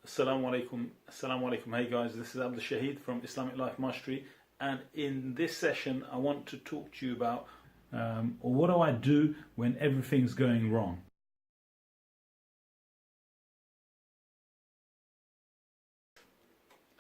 Assalamu alaikum. Hey guys, this is Abdul Shahid from Islamic Life Mastery, and in this session I want to talk to you about what do I do when everything's going wrong.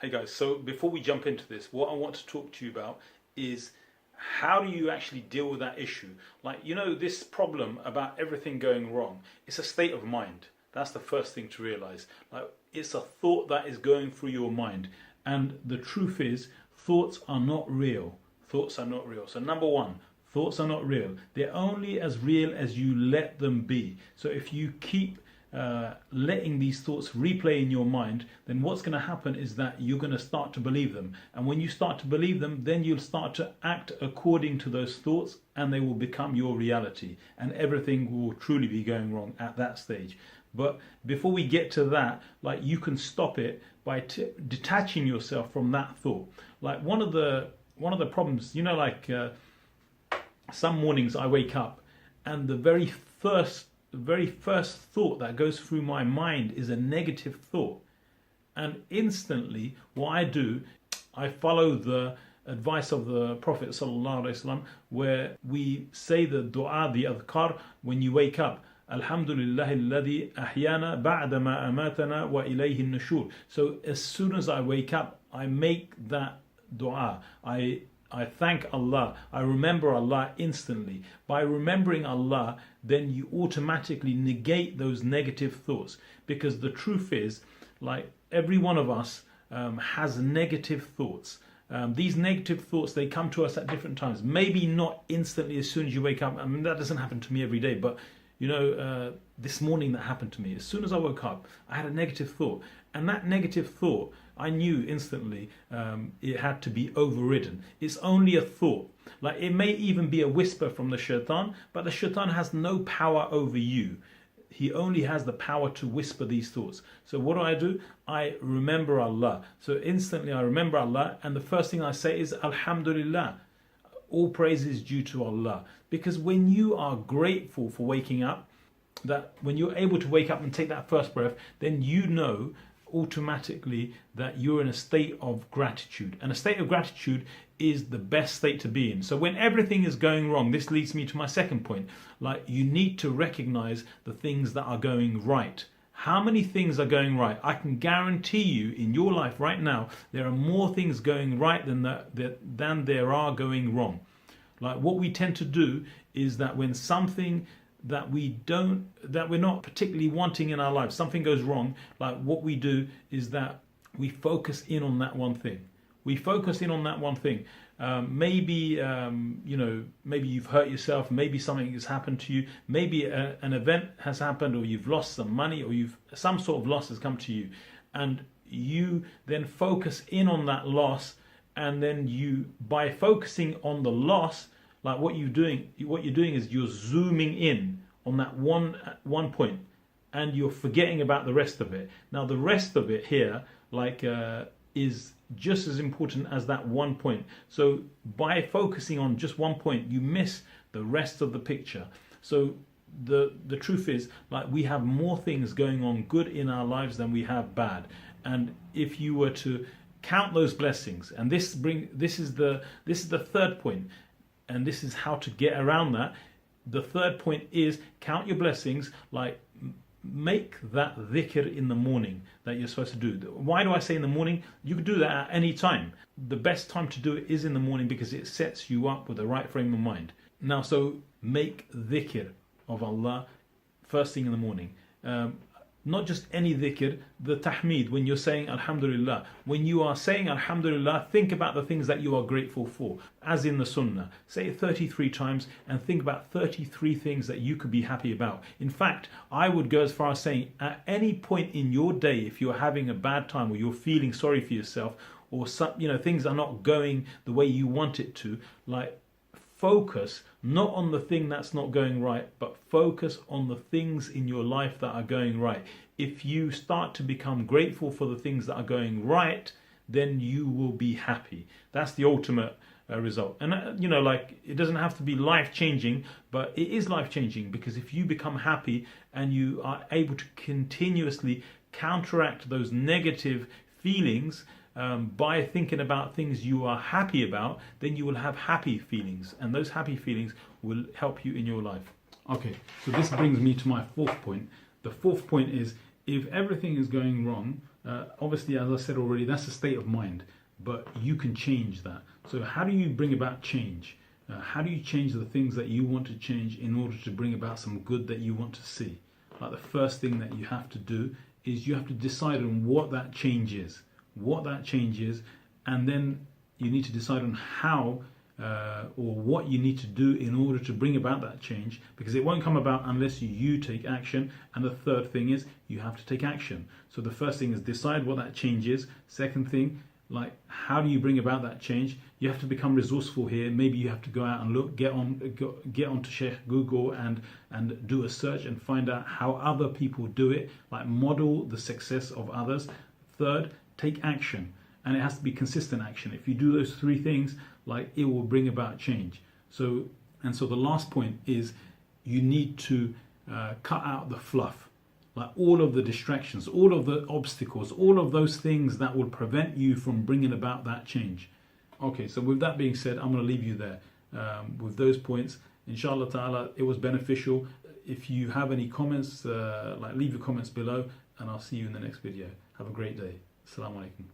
Hey guys, so before we jump into this, what I want to talk to you about is how do you actually deal with that issue? Like, this problem about everything going wrong, it's a state of mind. That's the first thing to realize. Like, it's a thought that is going through your mind. And the truth is, thoughts are not real. Thoughts are not real. So number one, thoughts are not real. They're only as real as you let them be. So if you keep letting these thoughts replay in your mind, then what's going to happen is that you're going to start to believe them. And when you start to believe them, then you'll start to act according to those thoughts, and they will become your reality. And everything will truly be going wrong at that stage. But before we get to that, like, you can stop it by detaching yourself from that thought. Like, one of the problems, some mornings I wake up and the very first thought that goes through my mind is a negative thought. And instantly what I do, I follow the advice of the Prophet ﷺ, where we say the dua, the adhkar, when you wake up. Alhamdulillahi alladhi ahyana ba'dama amatana wa ilayhi nushur. So as soon as I wake up, I make that dua. I thank Allah. I remember Allah instantly. By remembering Allah, then you automatically negate those negative thoughts. Because the truth is, like, every one of us has negative thoughts. These negative thoughts, they come to us at different times. Maybe not instantly as soon as you wake up. I mean, that doesn't happen to me every day, but this morning that happened to me. As soon as I woke up, I had a negative thought, and that negative thought, I knew instantly it had to be overridden. It's only a thought. Like, it may even be a whisper from the shaitan, but the shaitan has no power over you. He only has the power to whisper these thoughts. So what do? I remember Allah. So instantly I remember Allah, and the first thing I say is Alhamdulillah. All praise is due to Allah. Because when you are grateful for waking up, that when you're able to wake up and take that first breath, then you know automatically that you're in a state of gratitude. And a state of gratitude is the best state to be in. So when everything is going wrong, this leads me to my second point. Like, you need to recognize the things that are going right. How many things are going right? I can guarantee you in your life right now, there are more things going right than there are going wrong. Like, what we tend to do is that when something that we're not particularly wanting in our life, something goes wrong, like, what we do is that we focus in on that one thing. We focus in on that one thing. Maybe you've hurt yourself. Maybe something has happened to you. Maybe an event has happened, or you've lost some money, or some sort of loss has come to you, and you then focus in on that loss. And then by focusing on the loss, like, what you're doing is you're zooming in on that one point, and you're forgetting about the rest of it. Now, the rest of it here, is just as important as that one point. So by focusing on just one point, you miss the rest of the picture. So the truth is, like, we have more things going on good in our lives than we have bad. And if you were to count those blessings, and this is the third point, and this is how to get around that. The third point is count your blessings. Like, make that dhikr in the morning that you're supposed to do. Why do I say in the morning? You could do that at any time. The best time to do it is in the morning, because it sets you up with the right frame of mind. Now, so make dhikr of Allah first thing in the morning. Not just any dhikr, the tahmeed, when you're saying Alhamdulillah. When you are saying Alhamdulillah, think about the things that you are grateful for, as in the Sunnah. Say it 33 times and think about 33 things that you could be happy about. In fact, I would go as far as saying, at any point in your day, if you're having a bad time, or you're feeling sorry for yourself, or things are not going the way you want it to, like, focus not on the thing that's not going right, but focus on the things in your life that are going right. If you start to become grateful for the things that are going right, then you will be happy. That's the ultimate result. And it doesn't have to be life-changing, but it is life-changing, because if you become happy and you are able to continuously counteract those negative feelings by thinking about things you are happy about, then you will have happy feelings, and those happy feelings will help you in your life. Okay, so this brings me to my fourth point. The fourth point is, if everything is going wrong, obviously, as I said already, that's a state of mind, but you can change that. So how do you bring about change? How do you change the things that you want to change in order to bring about some good that you want to see? Like, the first thing that you have to do is you have to decide on what that change is. And then you need to decide on how or what you need to do in order to bring about that change, because it won't come about unless you take action. And the third thing is you have to take action. So the first thing is decide what that change is. Second thing, like, how do you bring about that change? You have to become resourceful here. Maybe you have to go out and look, get onto Sheikh Google and do a search and find out how other people do it, like model the success of others. Third, take action, and it has to be consistent action. If you do those three things, like, it will bring about change. So the last point is you need to cut out the fluff, like all of the distractions, all of the obstacles, all of those things that will prevent you from bringing about that change. Okay, so with that being said, I'm going to leave you there with those points. Inshallah ta'ala, it was beneficial. If you have any comments, leave your comments below, and I'll see you in the next video. Have a great day. Assalamu alaikum.